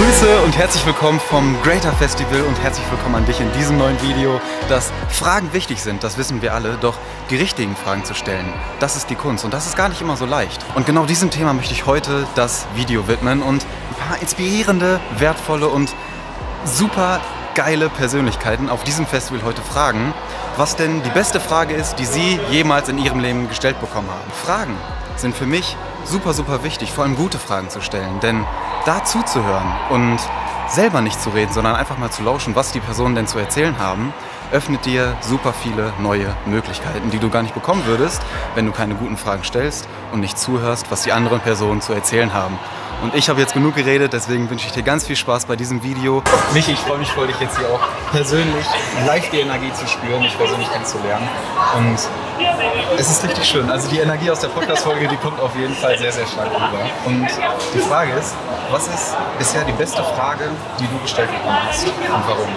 Grüße und herzlich willkommen vom Greater Festival und herzlich willkommen an dich in diesem neuen Video. Dass Fragen wichtig sind, das wissen wir alle, doch die richtigen Fragen zu stellen, das ist die Kunst und das ist gar nicht immer so leicht. Und genau diesem Thema möchte ich heute das Video widmen und ein paar inspirierende, wertvolle und super geile Persönlichkeiten auf diesem Festival heute fragen, was denn die beste Frage ist, die sie jemals in ihrem Leben gestellt bekommen haben. Fragen sind für mich super wichtig, vor allem gute Fragen zu stellen, denn da zuzuhören und selber nicht zu reden, sondern einfach mal zu lauschen, was die Personen denn zu erzählen haben, öffnet dir super viele neue Möglichkeiten, die du gar nicht bekommen würdest, wenn du keine guten Fragen stellst und nicht zuhörst, was die anderen Personen zu erzählen haben. Und ich habe jetzt genug geredet, deswegen wünsche ich dir ganz viel Spaß bei diesem Video. Michi, ich freue mich voll, dich jetzt hier auch persönlich live die Energie zu spüren, dich persönlich kennenzulernen. Und es ist richtig schön. Also die Energie aus der Podcast-Folge, die kommt auf jeden Fall sehr stark rüber. Und die Frage ist, was ist bisher die beste Frage, die du gestellt bekommen hast und warum?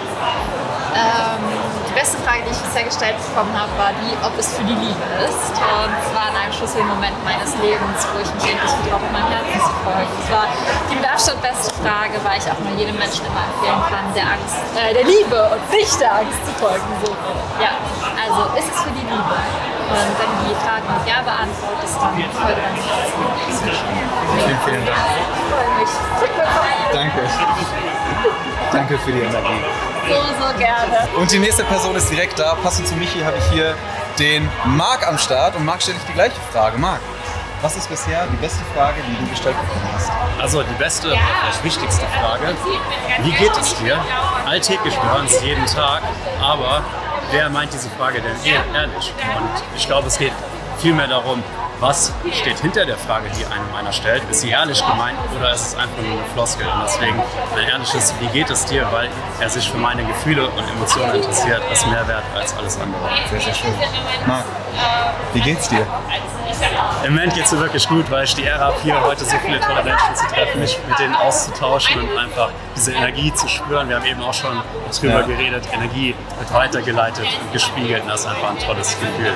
Die beste Frage, die ich bisher gestellt bekommen habe, war die, ob es für die Liebe ist. Und zwar in einem Schlüsselmoment meines Lebens, wo ich mich endlich getraut habe, meinem Herzen zu folgen. Das war die mit Abstand beste Frage, weil ich auch nur jedem Menschen immer empfehlen kann, der Liebe und nicht der Angst zu folgen. So. Ja, also ist es für die Liebe. Und wenn du die Frage mit Ja beantwortest, dann folge deinem Herzen. Vielen Dank. Ich freue mich. Danke. Danke für die Energie. So gerne. Und die nächste Person ist direkt da. Passend zu Michi habe ich hier den Marc am Start. Und Marc stellt dich die gleiche Frage. Marc, was ist bisher die beste Frage, die du gestellt bekommen hast? Also die beste, vielleicht wichtigste Frage, wie geht es dir? Alltäglich, wir hören es jeden Tag, aber wer meint diese Frage denn ehrlich? Und ich glaube, es geht vielmehr darum, was steht hinter der Frage, die einem einer stellt? Ist sie ehrlich gemeint oder ist es einfach nur eine Floskel? Und deswegen ein ehrliches, wie geht es dir, weil er sich für meine Gefühle und Emotionen interessiert, ist mehr wert als alles andere. Sehr schön. Marc, wie geht's dir? Im Moment geht es mir wirklich gut, weil ich die Ehre habe, hier heute so viele tolle Menschen zu treffen, mich mit denen auszutauschen und einfach diese Energie zu spüren. Wir haben eben auch schon drüber geredet, Energie wird weitergeleitet und gespiegelt und das ist einfach ein tolles Gefühl.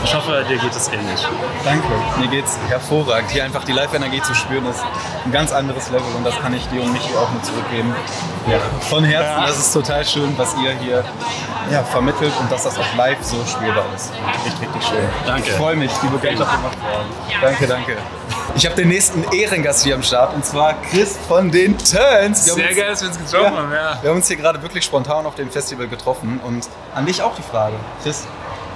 Ich hoffe, dir geht es ähnlich. Danke, mir geht's hervorragend. Hier einfach die Live-Energie zu spüren, ist ein ganz anderes Level und das kann ich dir und Michi auch nur zurückgeben. Ja, von Herzen, das ist total schön, was ihr hier vermittelt und dass das auch live so spürbar ist. Richtig schön. Danke. Ich freue mich, die Begleitung gemacht worden. Danke. Ich habe den nächsten Ehrengast hier am Start und zwar Chris von den Turns. Sehr geil, dass wir uns getroffen haben, Wir haben uns hier gerade wirklich spontan auf dem Festival getroffen und an dich auch die Frage. Chris,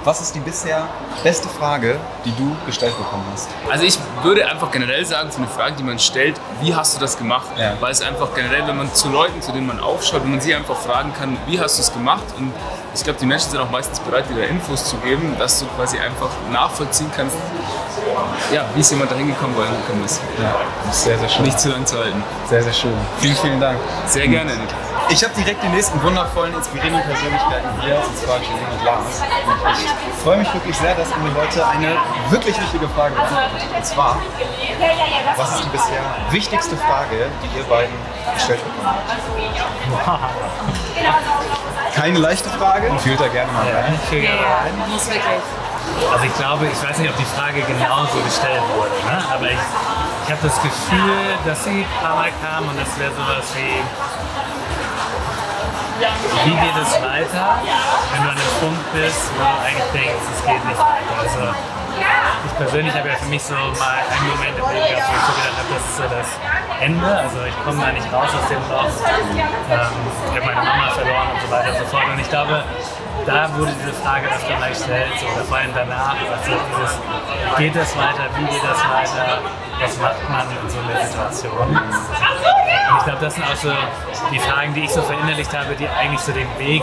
was ist die bisher beste Frage, die du gestellt bekommen hast? Also ich würde einfach generell sagen, für eine Frage, die man stellt, wie hast du das gemacht? Ja. Weil es einfach generell, wenn man zu Leuten, zu denen man aufschaut, wenn man sie einfach fragen kann, wie hast du es gemacht? Und ich glaube, die Menschen sind auch meistens bereit, wieder Infos zu geben, dass du quasi einfach nachvollziehen kannst, wie ist jemand da hingekommen, wo er hingekommen ist. Ja, sehr schön. Nicht zu lang zu halten. Sehr schön. Vielen Dank. Sehr gerne. Ich habe direkt die nächsten wundervollen, inspirierenden Persönlichkeiten hier, und zwar Jelena und Lars. Und ich freue mich wirklich sehr, dass ihr mir heute eine wirklich wichtige Frage beantwortet. Und zwar, was ist die bisher wichtigste Frage, die ihr beiden gestellt bekommen habt? Keine leichte Frage. Fühlt da gerne mal rein. Muss wirklich. Also ich glaube, ich weiß nicht, ob die Frage genauso gestellt wurde, ne? Aber ich habe das Gefühl, dass sie ein paar Mal kam und das wäre sowas wie geht es weiter, wenn du an einem Punkt bist, wo du eigentlich denkst, es geht nicht weiter. Also ich persönlich habe ja für mich so mal einen Moment im Leben gehabt, wo ich so gedacht habe, das ist so das Ende. Also ich komme da nicht raus aus dem Loch. Ich habe meine Mama verloren und so weiter und so fort. Und ich glaube, da wurde diese Frage öfter mal gestellt, so, oder vor allem danach, also dieses, geht das weiter, wie geht das weiter, was macht man in so einer Situation? Und ich glaube, das sind auch so die Fragen, die ich so verinnerlicht habe, die eigentlich so den Weg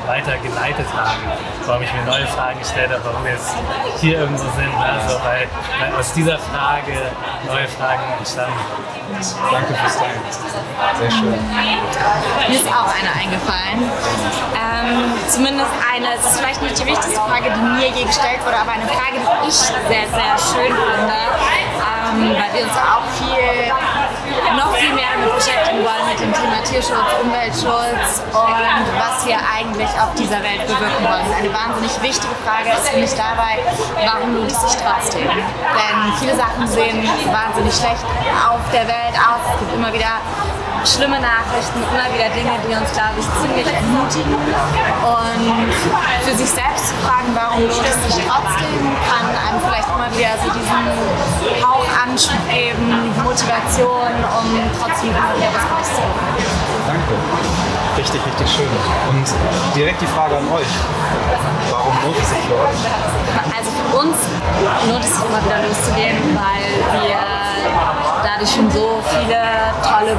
weiter geleitet haben, warum ich mir neue Fragen gestellt habe, warum wir jetzt hier irgendwo sind, also, weil aus dieser Frage neue Fragen entstanden. Danke fürs Teilen. Sehr schön. Mir ist auch eine eingefallen. Zumindest eine, es ist vielleicht nicht die wichtigste Frage, die mir je gestellt wurde, aber eine Frage, die ich sehr schön finde, weil wir uns auch noch viel mehr damit beschäftigen wollen, mit dem Thema Tierschutz, Umweltschutz und was wir eigentlich auf dieser Welt bewirken wollen. Eine wahnsinnig wichtige Frage ist für mich dabei, warum lohnt es sich trotzdem? Denn viele Sachen sehen wahnsinnig schlecht auf der Welt aus. Es gibt immer wieder schlimme Nachrichten, immer wieder Dinge, die uns, glaube ich, ziemlich entmutigen. Und für sich selbst zu fragen, warum lohnt es sich trotzdem, kann einem vielleicht immer wieder so diesen Hauch Anschub geben, Motivation, um trotzdem immer wieder was Gutes zu machen. Danke. Richtig, richtig schön. Und direkt die Frage an euch. Warum lohnt es sich für euch? Also für uns lohnt es sich immer wieder loszugehen, weil wir dadurch schon so viele tolle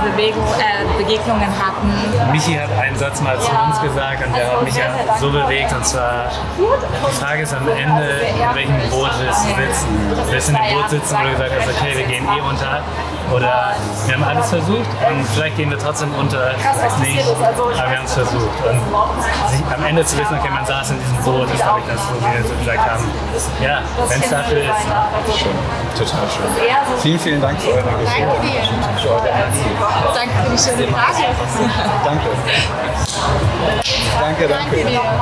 Begegnungen hatten. Michi hat einen Satz mal zu uns gesagt und der hat mich ja so bewegt, und zwar, die Frage ist am Ende, in welchem Boot willst du sitzen? Willst du in dem Boot sitzen, wo du gesagt hast, okay, wir gehen eh unter, oder wir haben alles versucht und vielleicht gehen wir trotzdem unter, vielleicht nicht, aber wir haben es versucht. Und am Ende zu wissen, okay, man saß in diesem Boot, ist, glaube ich, das, wo wir so gesagt haben, ja, wenn es dafür ist. Schön, total schön. Vielen, vielen Dank für eure Geschichte. Danke dir. Danke für die schöne Frage. Danke. Danke, danke.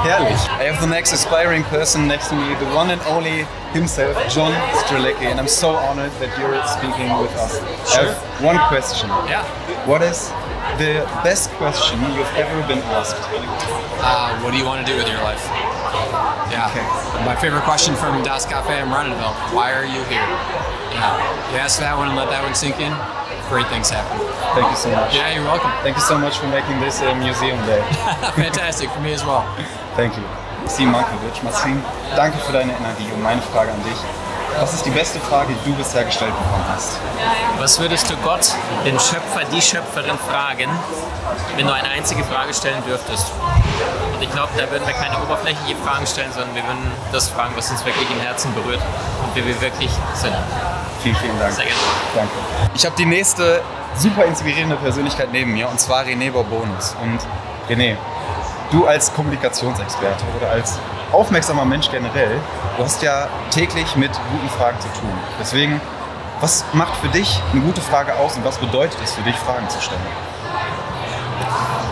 Herrlich. I have the next aspiring person next to me, the one and only himself, John Strzelecki, and I'm so honored that you're speaking with us. Sure. I have one question. Yeah. What is the best question you've ever been asked? What do you want to do with your life? Yeah. Okay. My favorite question from Das Cafe in Renenville. Why are you here? Yeah. You ask that one and let that one sink in. Great things happen. Thank you so much. Yeah, you're welcome. Thank you so much for making this a museum day. Fantastic for me as well. Thank you. Maxim Mankiewicz. Maxim, danke für deine Energie und meine Frage an dich. Was ist die beste Frage, die du bisher gestellt bekommen hast? Was würdest du Gott, den Schöpfer, die Schöpferin fragen, wenn du eine einzige Frage stellen dürftest? Und ich glaube, da würden wir keine oberflächliche Fragen stellen, sondern wir würden das fragen, was uns wirklich im Herzen berührt und wie wir wirklich sind. Vielen, vielen Dank. Sehr gerne. Danke. Ich habe die nächste super inspirierende Persönlichkeit neben mir, und zwar René Bourbonus. Und René, du als Kommunikationsexperte oder als aufmerksamer Mensch generell, du hast ja täglich mit guten Fragen zu tun. Deswegen, was macht für dich eine gute Frage aus und was bedeutet es für dich, Fragen zu stellen?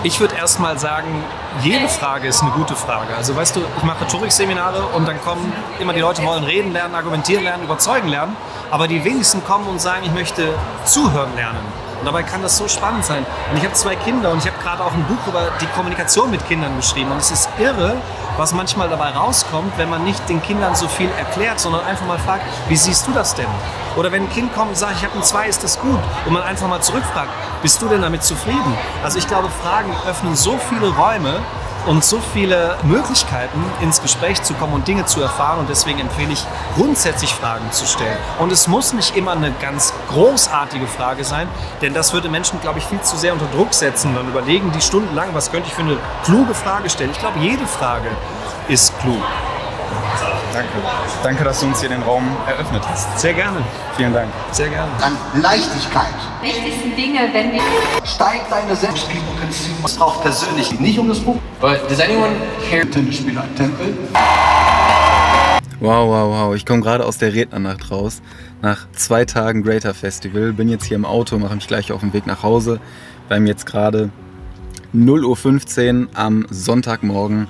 Ich würde erst mal sagen, jede Frage ist eine gute Frage. Also weißt du, ich mache Rhetorikseminare und dann kommen immer die Leute, wollen reden lernen, argumentieren lernen, überzeugen lernen. Aber die wenigsten kommen und sagen, ich möchte zuhören lernen. Und dabei kann das so spannend sein. Und ich habe 2 Kinder und ich habe gerade auch ein Buch über die Kommunikation mit Kindern geschrieben. Und es ist irre, was manchmal dabei rauskommt, wenn man nicht den Kindern so viel erklärt, sondern einfach mal fragt, wie siehst du das denn? Oder wenn ein Kind kommt und sagt, ich habe ein 2, ist das gut? Und man einfach mal zurückfragt, bist du denn damit zufrieden? Also ich glaube, Fragen öffnen so viele Räume und so viele Möglichkeiten, ins Gespräch zu kommen und Dinge zu erfahren. Und deswegen empfehle ich, grundsätzlich Fragen zu stellen. Und es muss nicht immer eine ganz großartige Frage sein, denn das würde Menschen, glaube ich, viel zu sehr unter Druck setzen. Dann überlegen die stundenlang, was könnte ich für eine kluge Frage stellen. Ich glaube, jede Frage ist klug. Danke. Danke, dass du uns hier den Raum eröffnet hast. Sehr gerne. Vielen Dank. Sehr gerne. An Leichtigkeit. Wichtigsten Dinge, wenn wir Steigt deine Selbstliebe-Prinzip. Es braucht persönlich nicht um das Buch. But does anyone care? Tennisspieler, ein Tempel. Wow, wow, wow. Ich komme gerade aus der Rednernacht raus. Nach 2 Tagen Greater Festival. Bin jetzt hier im Auto, mache mich gleich auf den Weg nach Hause. Wir haben jetzt gerade 0:15 Uhr am Sonntagmorgen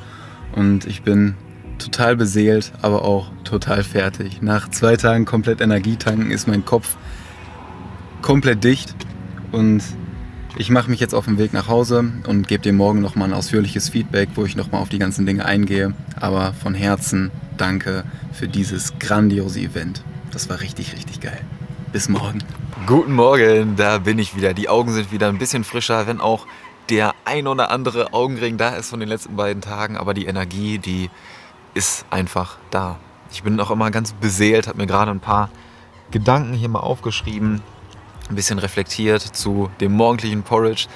und ich bin total beseelt, aber auch total fertig. Nach 2 Tagen komplett Energietanken ist mein Kopf komplett dicht und ich mache mich jetzt auf den Weg nach Hause und gebe dir morgen nochmal ein ausführliches Feedback, wo ich nochmal auf die ganzen Dinge eingehe. Aber von Herzen danke für dieses grandiose Event. Das war richtig, richtig geil. Bis morgen. Guten Morgen, da bin ich wieder. Die Augen sind wieder ein bisschen frischer, wenn auch der ein oder andere Augenring da ist von den letzten beiden Tagen. Aber die Energie, die ist einfach da. Ich bin auch immer ganz beseelt, habe mir gerade ein paar Gedanken hier mal aufgeschrieben, ein bisschen reflektiert zu dem morgendlichen Porridge.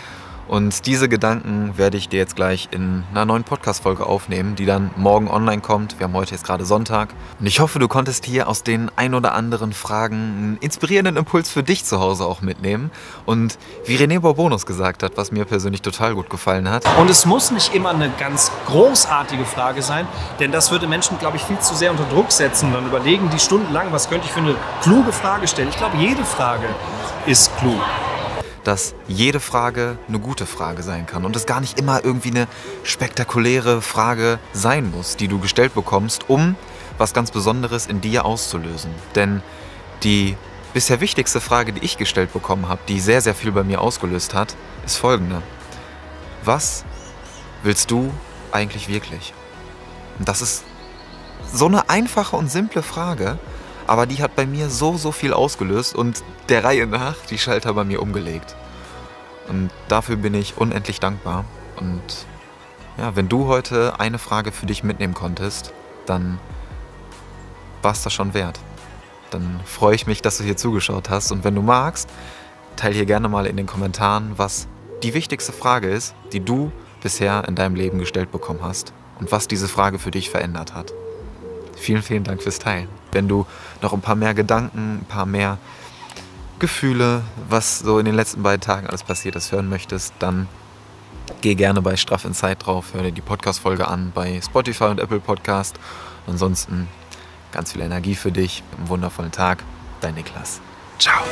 Und diese Gedanken werde ich dir jetzt gleich in einer neuen Podcast-Folge aufnehmen, die dann morgen online kommt. Wir haben heute jetzt gerade Sonntag. Und ich hoffe, du konntest hier aus den ein oder anderen Fragen einen inspirierenden Impuls für dich zu Hause auch mitnehmen. Und wie René Bourbonus gesagt hat, was mir persönlich total gut gefallen hat. Und es muss nicht immer eine ganz großartige Frage sein, denn das würde Menschen, glaube ich, viel zu sehr unter Druck setzen. Dann überlegen die stundenlang, was könnte ich für eine kluge Frage stellen. Ich glaube, jede Frage ist klug. Dass jede Frage eine gute Frage sein kann und es gar nicht immer irgendwie eine spektakuläre Frage sein muss, die du gestellt bekommst, um was ganz Besonderes in dir auszulösen. Denn die bisher wichtigste Frage, die ich gestellt bekommen habe, die sehr, sehr viel bei mir ausgelöst hat, ist folgende. Was willst du eigentlich wirklich? Und das ist so eine einfache und simple Frage, aber die hat bei mir so, so viel ausgelöst und der Reihe nach die Schalter bei mir umgelegt. Und dafür bin ich unendlich dankbar. Und ja, wenn du heute eine Frage für dich mitnehmen konntest, dann war es das schon wert. Dann freue ich mich, dass du hier zugeschaut hast. Und wenn du magst, teile hier gerne mal in den Kommentaren, was die wichtigste Frage ist, die du bisher in deinem Leben gestellt bekommen hast und was diese Frage für dich verändert hat. Vielen, vielen Dank fürs Teilen. Wenn du noch ein paar mehr Gedanken, ein paar mehr Gefühle, was so in den letzten beiden Tagen alles passiert ist, hören möchtest, dann geh gerne bei Straff in Zeit drauf, hör dir die Podcast-Folge an bei Spotify und Apple Podcast. Ansonsten ganz viel Energie für dich, einen wundervollen Tag. Dein Niklas. Ciao.